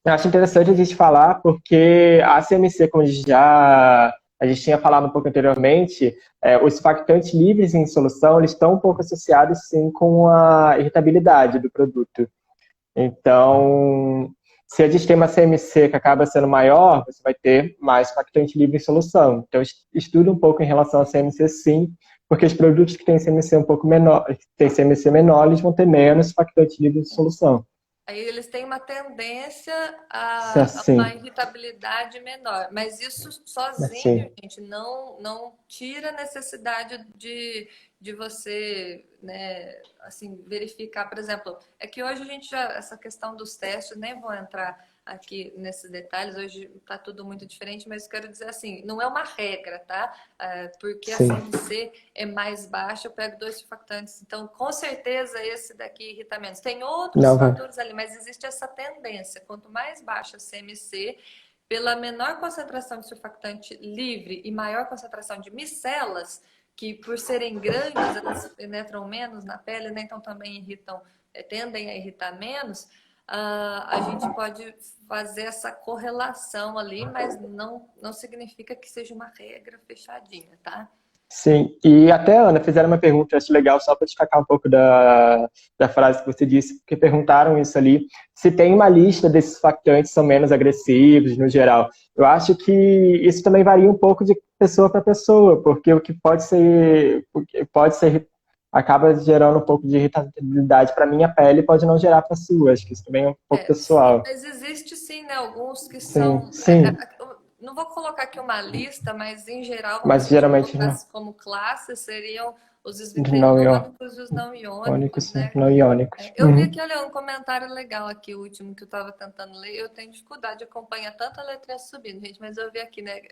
Eu acho interessante a gente falar porque a CMC, como a gente tinha falado um pouco anteriormente, os surfactantes livres em solução, eles estão um pouco associados, sim, com a irritabilidade do produto. Então, se a gente tem uma CMC que acaba sendo maior, você vai ter mais surfactante livre em solução. Então, estuda um pouco em relação à CMC, sim, porque os produtos que têm CMC um pouco menor, que têm CMC menor, eles vão ter menos surfactante livre em solução. Aí eles têm uma tendência Isso é a uma assim, irritabilidade menor, mas isso sozinho, assim. gente, não tira a necessidade de você, né, assim, verificar, por exemplo, é que hoje a gente já, essa questão dos testes, nem vou entrar aqui nesses detalhes, hoje está tudo muito diferente, mas quero dizer assim, não é uma regra, tá? Porque a Sim. CMC é mais baixa, eu pego dois surfactantes, então com certeza esse daqui irrita menos. Tem outros Não vai. fatores ali, mas existe essa tendência, quanto mais baixa a CMC, pela menor concentração de surfactante livre e maior concentração de micelas, que por serem grandes, elas penetram menos na pele, né? Então também irritam, tendem a irritar menos. a gente pode fazer essa correlação ali, mas não significa que seja uma regra fechadinha, tá? Sim, e até, Ana, fizeram uma pergunta, eu acho legal, só para destacar um pouco da frase que você disse, porque perguntaram isso ali, se tem uma lista desses surfactantes que são menos agressivos, no geral. Eu acho que isso também varia um pouco de pessoa para pessoa, porque o que acaba gerando um pouco de irritabilidade para minha pele, pode não gerar para a sua, acho que isso também é um pouco Sim, pessoal. mas existe sim, né? Alguns que Sim, são. sim, Eu não vou colocar aqui uma lista, mas em geral, vamos ver mas se a gente geralmente não, colocasse como classe, seriam os não isotoniônicos e os não iônicos, iônicos, né? não iônicos. Eu vi aqui, olha, um comentário legal aqui, o último que eu estava tentando ler. Eu tenho dificuldade de acompanhar tanta letrinha subindo, gente, mas eu vi aqui, né,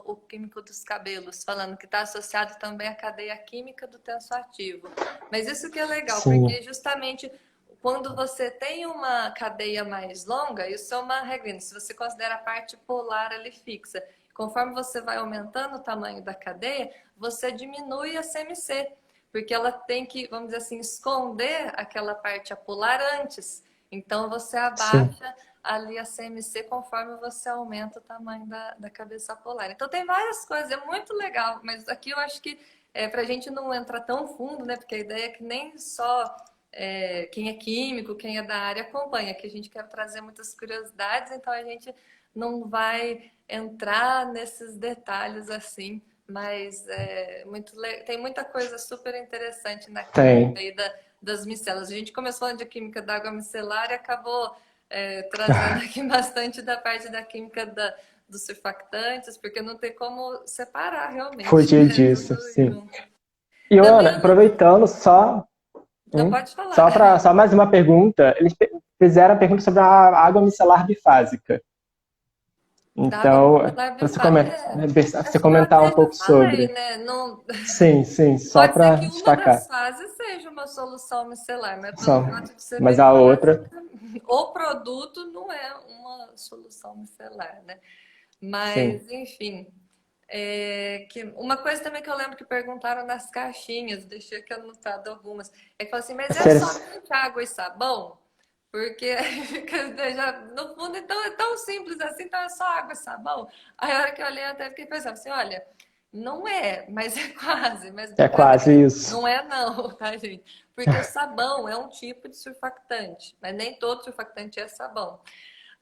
o químico dos cabelos, falando que está associado também à cadeia química do tensoativo. Mas isso que é legal, Sim, porque justamente quando você tem uma cadeia mais longa, isso é uma regra. Se você considera a parte polar ali fixa, conforme você vai aumentando o tamanho da cadeia, você diminui a CMC, porque ela tem que, vamos dizer assim, esconder aquela parte apolar antes. Então você sim. abaixa ali a CMC conforme você aumenta o tamanho da cabeça polar. Então tem várias coisas, é muito legal, mas aqui eu acho que para a gente não entrar tão fundo, né? Porque a ideia é que nem só quem é químico, quem é da área acompanha, que a gente quer trazer muitas curiosidades, então a gente não vai entrar nesses detalhes assim, mas tem muita coisa super interessante na química Tem. aí das micelas. A gente começou falando de química da água micelar e acabou trazendo aqui bastante da parte da química dos surfactantes, porque não tem como separar realmente, Fugir né? disso, Tudo sim. junto. E, Também Ana, eu não. aproveitando só, Não pode falar. só mais uma pergunta. Eles fizeram a pergunta sobre a água micelar bifásica. Da água Então, micelar para você, bifásica. você Acho que eu comentar um até já pouco falei, sobre. né? Não, Sim, sim, só pode ser para que uma destacar. das fases seja uma solução micelar, mas pelo Só. fato de ser Mas a outra, bifásica, o produto não é uma solução micelar, né? sim. Mas, enfim. Uma coisa também que eu lembro que perguntaram nas caixinhas, deixei aqui anotado algumas, é que falaram assim, mas é somente água e sabão? Porque aí fica, né, já, no fundo, então é tão simples assim, então é só água e sabão. Aí a hora que eu olhei, eu até fiquei pensando assim, olha, não é, mas é quase, mas É quase brincadeira. isso. Não é não, tá, gente? Porque o sabão é um tipo de surfactante, mas nem todo surfactante é sabão.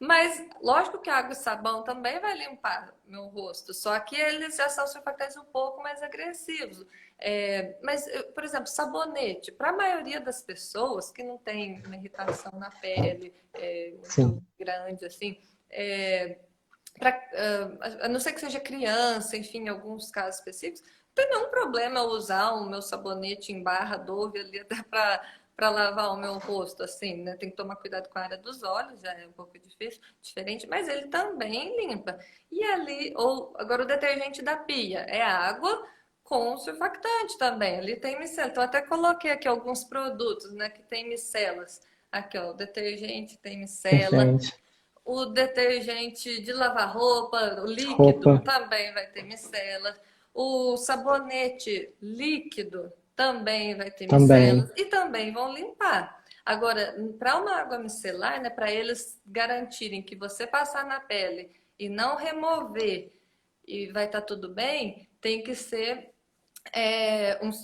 Mas lógico que água e sabão também vai limpar meu rosto, só que eles já são surfactantes um pouco mais agressivos. Mas, por exemplo, sabonete, para a maioria das pessoas que não tem uma irritação na pele muito Sim, grande, assim, a não ser que seja criança, enfim, em alguns casos específicos, não tem nenhum problema eu usar o meu sabonete em barra Dove ali até para lavar o meu rosto, assim, né? Tem que tomar cuidado com a área dos olhos, já é um pouco difícil, diferente, mas ele também limpa. E ali, ou agora o detergente da pia, é água com surfactante também, ali tem micela. Então até coloquei aqui alguns produtos, né, que tem micelas. Aqui, ó, o detergente tem micela, detergente, o detergente de lavar roupa, o líquido, roupa, também vai ter micelas. O sabonete líquido também vai ter também. micelas e também vão limpar. Agora, para uma água micelar, né, para eles garantirem que você passar na pele e não remover e vai estar tudo bem, tem que ser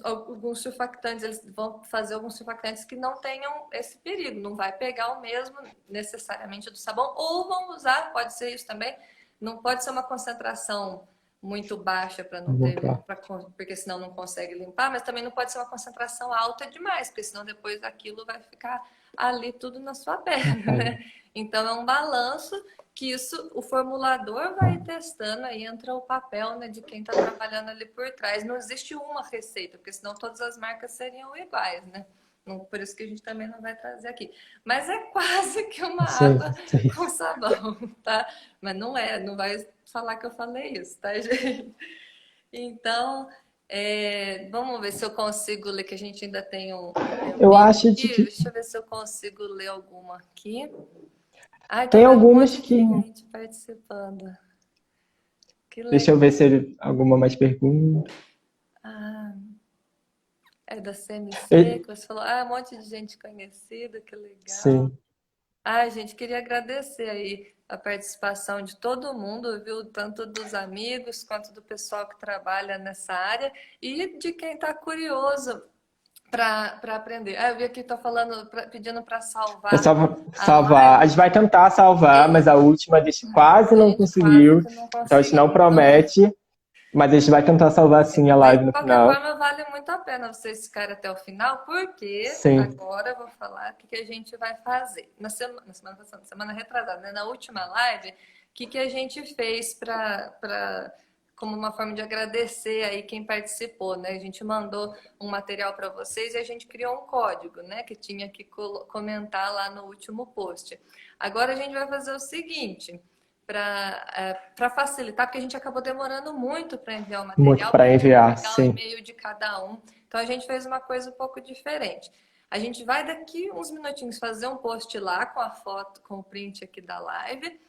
alguns surfactantes, eles vão fazer alguns surfactantes que não tenham esse perigo, não vai pegar o mesmo necessariamente do sabão, ou vão usar, pode ser isso também, não pode ser uma concentração muito baixa para não Muito ter, lá. porque senão não consegue limpar, mas também não pode ser uma concentração alta demais, porque senão depois aquilo vai ficar ali tudo na sua Na pele, pele. né? Então é um balanço que isso o formulador vai testando, aí entra o papel, né, de quem está trabalhando ali por trás. Não existe uma receita, porque senão todas as marcas seriam iguais, né? Não, por isso que a gente também não vai trazer aqui. Mas é quase que uma Sim, água sim. com sabão, tá? Mas não é, não vai falar que eu falei isso, tá, gente? Então, vamos ver se eu consigo ler, que a gente ainda tem um Eu tempinho acho aqui. que Deixa eu ver se eu consigo ler alguma aqui. Ai, tô tem vendo um algumas monte de que. gente participando. Que Deixa eu legal. ver se alguma mais pergunta. Ah, é da CMC E- que você falou. Ah, um monte de gente conhecida, que legal. Sim. Ai, gente, queria agradecer aí a participação de todo mundo, viu? Tanto dos amigos quanto do pessoal que trabalha nessa área e de quem está curioso para aprender. Ah, eu vi aqui, tô falando, pedindo para É salvar só a salvar. A live. gente vai tentar salvar, mas a última a gente quase A não gente quase conseguiu. que não Então a gente não conseguiu. Então, promete, mas a gente vai tentar salvar sim a mas live de no qualquer final. forma, vale muito a pena vocês ficarem até o final, porque Sim. agora eu vou falar o que a gente vai fazer. Na semana passada, na semana retrasada, né? Na última live, o que a gente fez como uma forma de agradecer aí quem participou, né? A gente mandou um material para vocês e a gente criou um código, né? Que tinha que comentar lá no último post. Agora a gente vai fazer o seguinte para facilitar, porque a gente acabou demorando muito para enviar o Muito material, para porque tinha que enviar, pegar o sim. e-mail de cada um. Então a gente fez uma coisa um pouco diferente. A gente vai daqui uns minutinhos fazer um post lá com a foto, com o print aqui da live.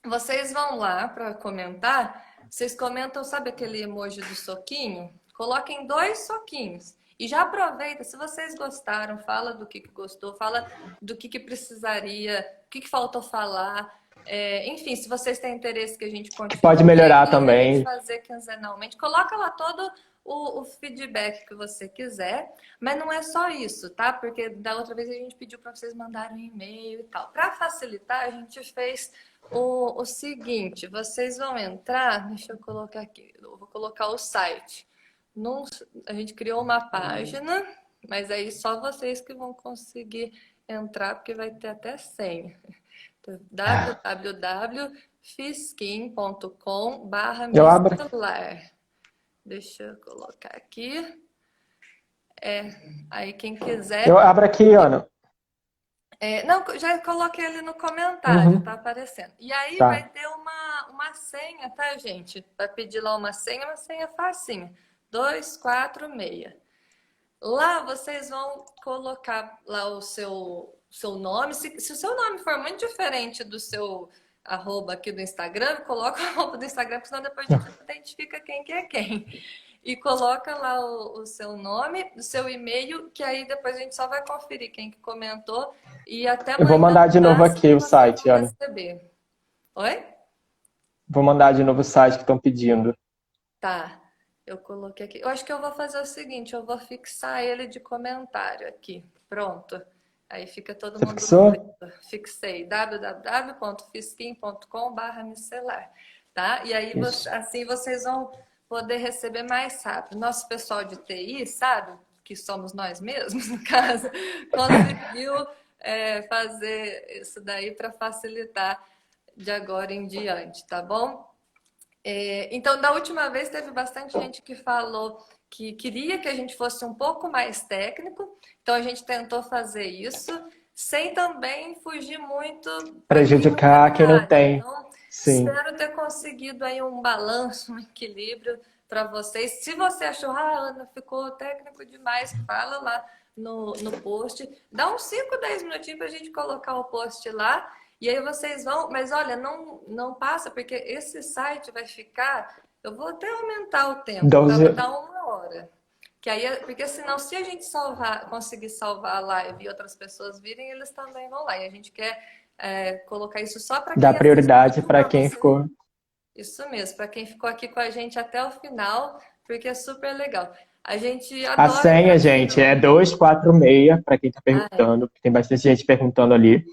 Vocês vão lá para comentar. Vocês comentam, sabe aquele emoji do soquinho? Coloquem 2 soquinhos. E já aproveita, se vocês gostaram, fala do que gostou, fala do que precisaria, o que faltou falar. Enfim, se vocês têm interesse que a gente Que pode continue melhorar aí, a gente também. fazer quinzenalmente, coloca lá todo o feedback que você quiser, mas não é só isso, tá? Porque da outra vez a gente pediu para vocês mandarem um e-mail e tal. Para facilitar, a gente fez o seguinte, vocês vão entrar, deixa eu colocar aqui, eu vou colocar o site. A gente criou uma página, mas aí só vocês que vão conseguir entrar, porque vai ter até senha. Então, Eu abro. www.fisquim.com/micelar. Deixa eu colocar aqui. Aí quem Eu quiser. abro aqui, Ana. Não, já coloquei ali no comentário, tá Uhum. aparecendo. E aí vai Tá. ter uma senha, tá, gente? Vai pedir lá uma senha facinha. 246. Lá vocês vão colocar lá o seu nome. Se o seu nome for muito diferente do seu arroba aqui do Instagram, coloca o arroba do Instagram, porque senão depois a gente não identifica quem que é quem. E coloca lá o seu nome, o seu e-mail, que aí depois a gente só vai conferir quem que comentou. E até Eu vou amanhã, mandar de no novo aqui máximo, o vocês site, vão Ana. receber. Oi? Vou mandar de novo o site que estão pedindo. Tá. Eu coloquei aqui. Eu acho que eu vou fazer o seguinte, eu vou fixar ele de comentário aqui. Pronto. Aí fica todo Você mundo no fixou? mesmo. Fixei www.fisquim.com/micelar, tá? E aí Isso. assim vocês vão poder receber mais rápido. Nosso pessoal de TI, sabe? Que somos nós mesmos, no caso, conseguiu fazer isso daí para facilitar de agora em diante, tá bom? Então, da última vez teve bastante gente que falou que queria que a gente fosse um pouco mais técnico, então a gente tentou fazer isso, sem também fugir muito para quem não é Prejudicar da quem não área. tem. Então, Sim. espero ter conseguido aí um balanço, um equilíbrio para vocês. Se você achou, Ana, ficou técnico demais, fala lá no post. Dá uns 5, 10 minutinhos para a gente colocar o post lá. E aí vocês vão, mas olha, não passa, porque esse site vai ficar. Eu vou até aumentar o tempo para 12. dar 1 hora. Que aí, porque senão, se a gente conseguir salvar a live e outras pessoas virem, eles também vão lá. E a gente quer colocar isso só para Dá quem prioridade assistiu, para para quem você. ficou. Isso mesmo, para quem ficou aqui com a gente até o final, porque é super legal. A gente A adora senha, gente, é 246 para quem está Ah, é. perguntando, porque tem bastante gente perguntando ali.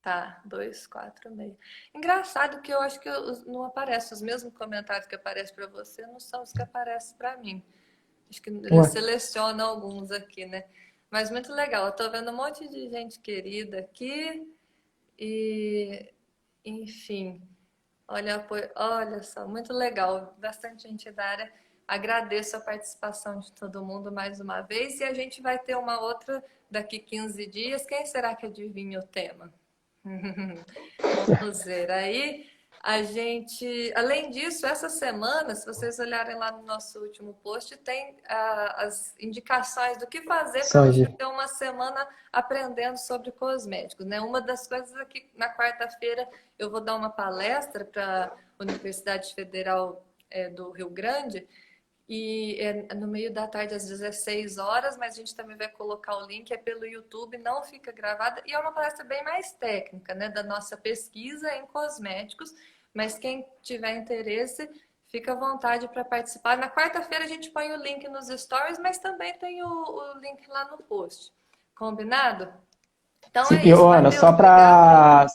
Tá, 246. Engraçado que eu acho que não aparece os mesmos comentários que aparecem para você, não são os que aparecem para mim. Acho que ele Ué, seleciona alguns aqui, né? Mas muito legal. Eu tô vendo um monte de gente querida aqui e, enfim, olha só, muito legal. Bastante gente da área. Agradeço a participação de todo mundo mais uma vez e a gente vai ter uma outra daqui 15 dias. Quem será que adivinha o tema? Vamos ver aí. A gente, além disso, essa semana, se vocês olharem lá no nosso último post, tem as indicações do que fazer para você Sanji. ter uma semana aprendendo sobre cosméticos, né? Uma das coisas aqui na quarta-feira eu vou dar uma palestra para a Universidade Federal do Rio Grande e é no meio da tarde às 16 horas, mas a gente também vai colocar o link, é pelo YouTube, não fica gravada, e é uma palestra bem mais técnica, né, da nossa pesquisa em cosméticos, mas quem tiver interesse, fica à vontade para participar. Na quarta-feira a gente põe o link nos stories, mas também tem o link lá no post. Combinado? Então Sim, é e, isso, Ana, Matheus, obrigada aí.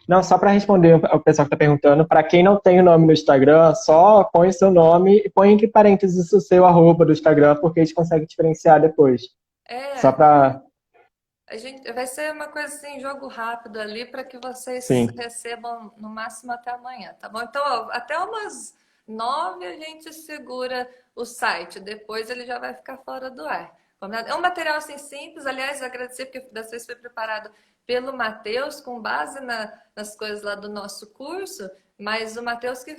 não, só para responder o pessoal que está perguntando, para quem não tem o nome no Instagram, só põe seu nome e põe entre parênteses o seu arroba do Instagram, porque a gente consegue diferenciar depois. Só É, para. a gente vai ser uma coisa assim, jogo rápido ali para que vocês Sim. recebam no máximo até amanhã, tá bom? Então, ó, até umas 9 a gente segura o site, depois ele já vai ficar fora do ar. Combinado? É um material assim simples, aliás, agradecer porque dessa vez foi preparado pelo Matheus, com base nas coisas lá do nosso curso, mas o Matheus que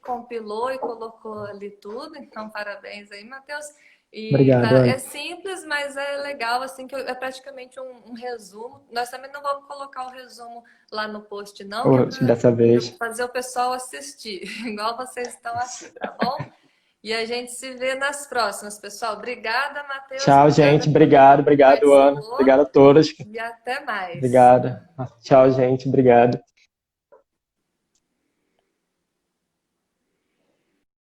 compilou e colocou ali tudo, então parabéns aí, Matheus. E Obrigado, claro, é Ana. simples, mas é legal, assim, que é praticamente um resumo. Nós também não vamos colocar o resumo lá no post, não, que é Hoje, para dessa vez. fazer o pessoal assistir, igual vocês estão aqui, tá bom? E a gente se vê nas próximas, pessoal. Obrigada, Matheus. Tchau, Obrigada gente. a todo mundo que Obrigado, Ana. participou. Obrigado a todos. E até mais. Obrigado. Tchau, gente. Obrigado.